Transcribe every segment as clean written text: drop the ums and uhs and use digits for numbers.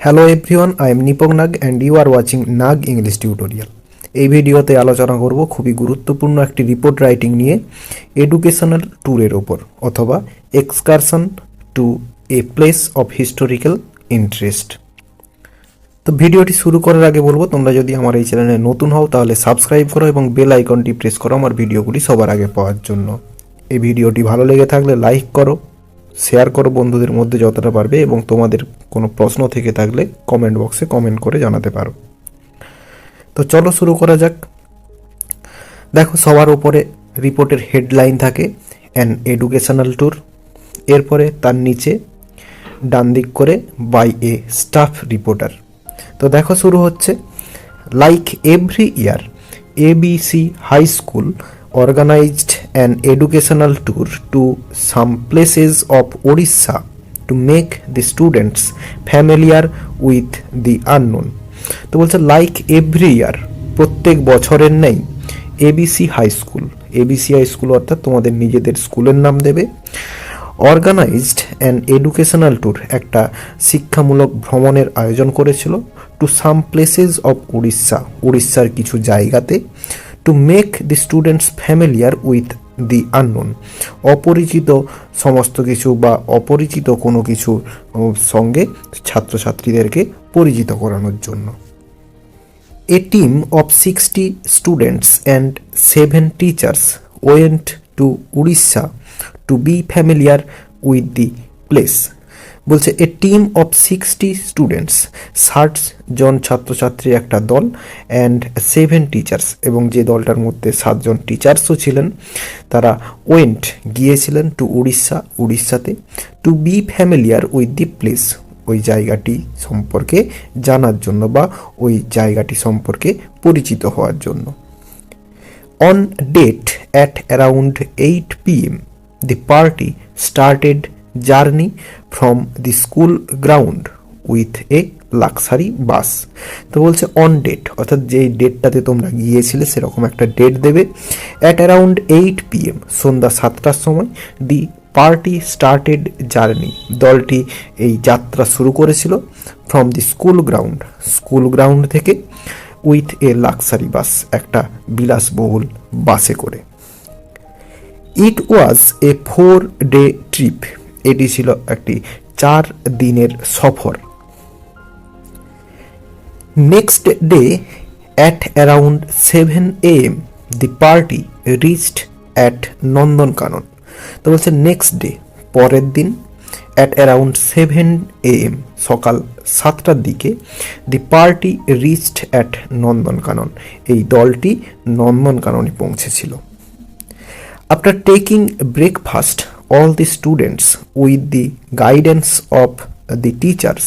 Hello everyone, I am Nipak Nag and you are watching Nag English tutorial. এই ভিডিওতে আলোচনা করব খুবই গুরুত্বপূর্ণ একটি রিপোর্ট রাইটিং নিয়ে এডুকেশনাল ট্যুরের ওপর অথবা excursion to a place of historical interest. তো ভিডিওটি শুরু করার আগে বলবো, তোমরা যদি আমার এই চ্যানেলে নতুন হও তাহলে সাবস্ক্রাইব করো এবং বেল আইকনটি প্রেস করো আমার ভিডিওগুলি সবার আগে পাওয়ার জন্য। এই ভিডিওটি ভালো লেগে থাকলে লাইক করো, শেয়ার করো বন্ধুদের মধ্যে যতটা পারবে, এবং তোমাদের কোনো প্রশ্ন থেকে থাকলে কমেন্ট বক্সে কমেন্ট করে জানাতে পারো। তো চলো শুরু করা যাক। দেখো, সবার উপরে রিপোর্টের হেডলাইন থাকে অ্যান এডুকেশনাল ট্যুর, এরপরে তার নিচে ডান দিক করে বাই এ স্টাফ রিপোর্টার। তো দেখো শুরু হচ্ছে, like every year ABC High School organized an educational tour to some places of Odisha to make the students familiar with the unknown। তো বলছে লাইক এভরি ইয়ার, প্রত্যেক বছরের নেই, ABC high school, ABC high school অর্থাৎ তোমাদের নিজেদের স্কুলের নাম দেবে, অর্গানাইজড অ্যান এডুকেশনাল ট্যুর, একটা শিক্ষামূলক ভ্রমণের আয়োজন করেছিল, to some places of Orissa, উড়িষ্যার কিছু জায়গাতে, to make the students familiar with the unknown, অপরিচিত সমস্ত কিছু বা অপরিচিত কোনো কিছু সঙ্গে ছাত্রছাত্রীদেরকে পরিচিত করানোর জন্য। A team of 60 students and 7 teachers went to Odisha to be familiar with the place। বলছে এ টিম অফ 60 স্টুডেন্টস, 60 জন ছাত্রছাত্রীর একটা দল, অ্যান্ড 7 টিচার্স, এবং যে দলটার মধ্যে 7 জন টিচার্সও ছিলেন, তারা ওয়েন্ট গিয়েছিলেন টু উড়িষ্যা, উড়িষ্যাতে, to be familiar with the place, ওই জায়গাটি সম্পর্কে জানার জন্য বা ওই জায়গাটি সম্পর্কে পরিচিত হওয়ার জন্য। On date at around 8 PM the party started journey from the school ground with a luxury bus. তো বলছে অন ডেট অর্থাৎ যেই ডেটটাতে তোমরা গিয়েছিলে সেরকম একটা ডেট দেবে। অ্যাট অ্যারাউন্ড 8 PM, সন্ধ্যা 7টার সময়, দি পার্টি স্টার্টেড জার্নি, দলটি এই যাত্রা শুরু করেছিল, from the school ground, school ground থেকে, উইথ এ লাক্সারি বাস, একটা বিলাসবহুল বাসে করে। ইট ওয়াজ এ 4-day ট্রিপ, এটি ছিল একটি 4 দিনের সফর। Next day at around 7 AM the party reached at Nandankanan. তো বলছে নেক্সট ডে, পরের দিন, অ্যাট অ্যারাউন্ড 7 AM, সকাল 7টার দিকে, the party reached at Nandankanan, এই দলটি নন্দনকাননে পৌঁছেছিল। After taking breakfast, all the students with the guidance of the teachers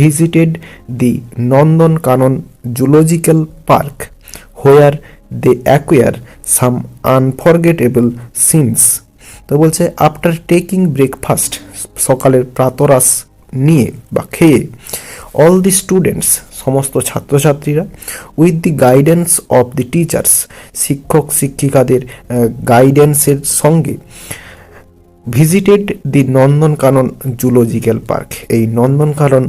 visited the Nandankanan Zoological Park where they acquire some unforgettable scenes। তো বলছে after taking breakfast, সকালের প্রাতরাশ নিয়ে বা খেয়ে, অল দি স্টুডেন্টস, সমস্ত ছাত্রছাত্রীরা, with the guidance of the teachers, শিক্ষক শিক্ষিকাদের গাইডেন্সের সঙ্গে, ভিজিটেড দি নন্দনকানন জুলজিক্যাল পার্ক, এই নন্দনকানন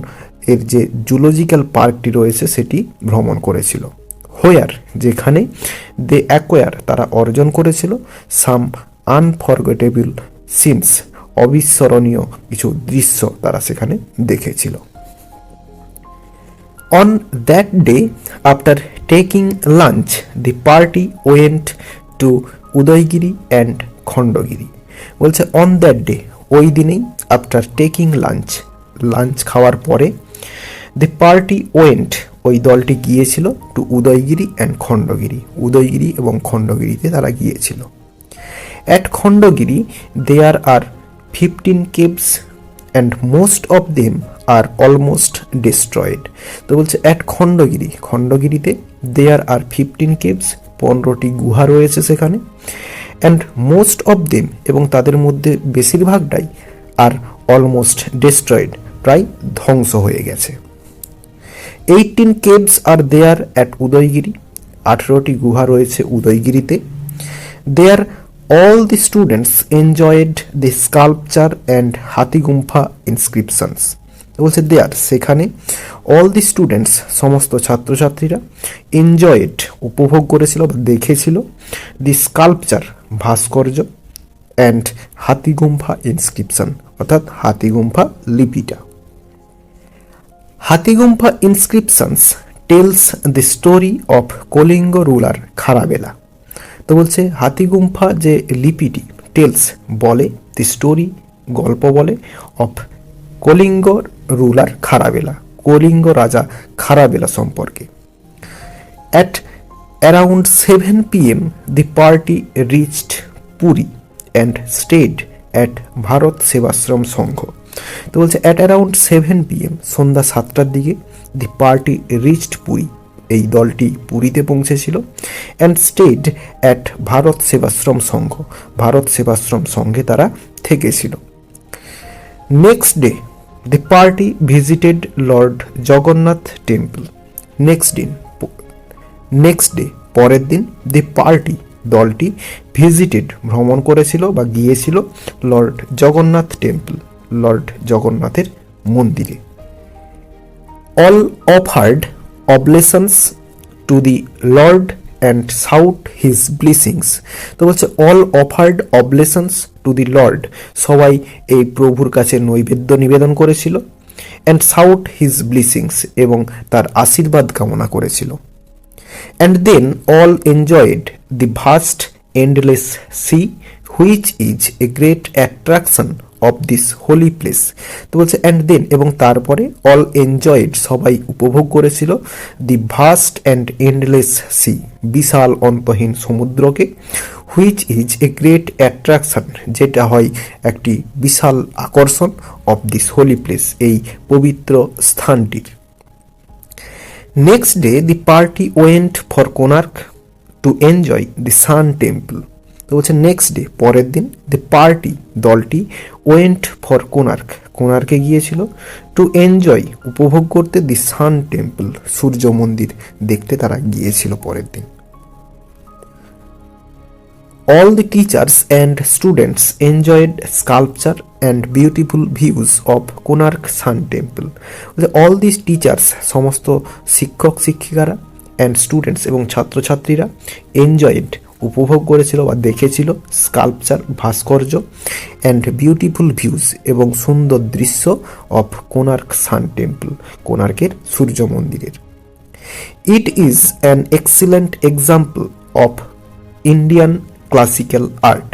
এর যে জুলজিক্যাল পার্কটি রয়েছে সেটি ভ্রমণ করেছিল। হোয়ার, যেখানে, দে অ্যাকোয়ার, তারা অর্জন করেছিল, সাম আনফরগেটেবল সিনস, অবিস্মরণীয় কিছু দৃশ্য তারা সেখানে দেখেছিল। On that day after taking lunch, the party went to Udayagiri and Khandagiri. বলছে অন দ্যাট ডে, ওই দিনেই, আফটার টেকিং লাঞ্চ, লাঞ্চ খাওয়ার পরে, দি পার্টি ওয়েন্ট, ওই দলটি গিয়েছিল, টু উদয়গিরি অ্যান্ড খণ্ডগিরি, উদয়গিরি এবং খণ্ডগিরিতে তারা গিয়েছিল। At Khandagiri there are 15 caves and most of them are almost destroyed. তো বলছে অ্যাট খণ্ডগিরি, খণ্ডগিরিতে, দেয়ার আর 15 caves, 15টি গুহা রয়েছে সেখানে, অ্যান্ড মোস্ট অফ দেম, এবং তাদের মধ্যে বেশিরভাগটাই, আর অলমোস্ট ডিস্ট্রয়েড, প্রায় ধ্বংস হয়ে গেছে। 18 caves are there at Udayagiri, 18টি গুহা রয়েছে উদয়গিরিতে। There all the students enjoyed the sculpture and Hathigumpha inscriptions. বলছে দেয়ার সেখানে অল দি স্টুডেন্টস সমস্ত ছাত্রছাত্রীরা এনজয়েড উপভোগ করেছিল বা দেখেছিল দি স্কাল্পচার ভাস্কর্য অ্যান্ড হাতিগুম্ফা ইনস্ক্রিপশন অর্থাৎ হাতিগুম্ফা লিপিটা। Hathigumpha inscriptions tells the story of Kalinga ruler Kharavela. তো বলছে হাতিগুম্ফা যে লিপিটি টেলস বলে দি স্টোরি গল্প বলে অফ কলিঙ্গ রুলার খারাবেলা কলিঙ্গ রাজা খারাবেলা সম্পর্কে। At around 7 PM the party reached Puri and stayed at Bharat Sevashram Sangha. তো বলছে অ্যাট অ্যারাউন্ড 7 PM সন্ধ্যা 7টার দিকে দি পার্টি রিচড পুরী এই দলটি পুরীতে পৌঁছেছিল and stayed at Bharat Sevashram Sangha Bharat Sevashram সংঘে তারা থেকেছিল। Next day the party visited lord Jagannath temple. Next day পরের দিন দি পার্টি দলটি ভিজিটেড ভ্রমণ করেছিল বা গিয়েছিল লর্ড জগন্নাথ টেম্পল লর্ড জগন্নাথের মন্দিরে। All offered oblations to the lord and sought his blessings. তো বলছে all offered oblations to the lord সবাই এই প্রভুর কাছে নৈবেদ্য নিবেদন করেছিল অ্যান্ড সাউট হিজ ব্লেসিংস এবং তার আশীর্বাদ কামনা করেছিল। And then all enjoyed the vast endless sea which is a great attraction of this holy place। তো বলছে and then এবং তারপরে all enjoyed সবাই উপভোগ করেছিল the vast and endless sea বিশাল অন্তহীন সমুদ্রকে which is a great attraction যেটা হয় একটি বিশাল আকর্ষণ of this holy place এই পবিত্র স্থানটির। Next day the party went for Konark to enjoy the Sun Temple। তো বলছে নেক্সট ডে পরের দিন the party দলটি went for Konark কোনার্কে গিয়েছিল টু এনজয় উপভোগ করতে দি সান টেম্পল সূর্য মন্দির দেখতে তারা গিয়েছিল পরের দিন। All the teachers and students enjoyed sculpture and beautiful views of Konark Sun Temple। All these teachers সমস্ত শিক্ষক শিক্ষিকারা and students এবং ছাত্রছাত্রীরা enjoyed উপভোগ করেছিল বা দেখেছিল স্কাল্পচার ভাস্কর্য অ্যান্ড বিউটিফুল ভিউজ এবং সুন্দর দৃশ্য অফ কোনার্ক সান টেম্পল কোনার্কের সূর্য মন্দিরের। It is an excellent example of Indian classical art.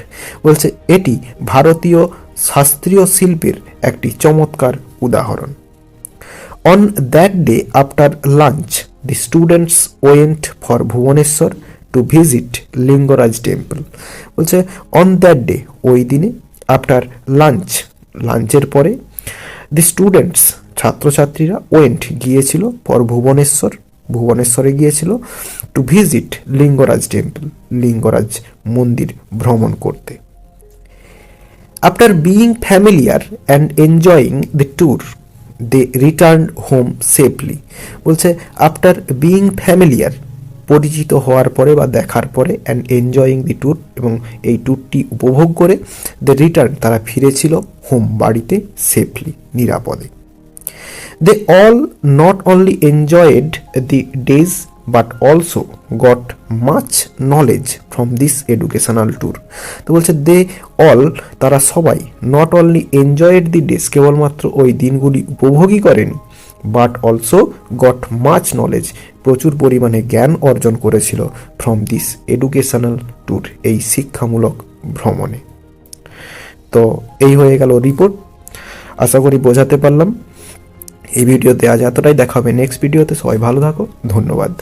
বলছে এটি ভারতীয় শাস্ত্রীয় শিল্পের একটি চমৎকার উদাহরণ। On that day after lunch the students went for Bhubaneswar to visit Lingaraj temple. বলছে অন দ্যাট ডে ওই দিনে আফটার লাঞ্চের পরে দি স্টুডেন্টস ছাত্রছাত্রীরা ওয়েন্ট গিয়েছিল ফর ভুবনেশ্বরে গিয়েছিল to visit Lingaraj temple Lingaraj মন্দির ভ্রমণ করতে। After being familiar and enjoying the tour they return home safely. বলছে আফটার বিইং ফ্যামিলিয়ার পরিচিত হওয়ার পরে বা দেখার পরে অ্যান্ড এনজয়িং দি ট্যুর এবং এই ট্যুরটি উপভোগ করে দ্য রিটার্ন তারা ফিরেছিল হোম বাড়িতে সেফলি নিরাপদে। They all not only enjoyed the days but also got much knowledge from this educational tour. তো বলছে দে অল তারা সবাই not only enjoyed the days কেবলমাত্র ওই দিনগুলি উপভোগই করেনি but also got much knowledge প্রচুর পরিমাণে জ্ঞান অর্জন করেছিল ফ্রম দিস এডুকেশনাল ট্যুর এই শিক্ষামূলক ভ্রমণে। তো এই হয়ে গেল রিপোর্ট, আশা করি বোঝাতে পারলাম। এই ভিডিওতে আজ এতটাই, দেখা হবে নেক্সট ভিডিওতে। সবাই ভালো থাকো, ধন্যবাদ।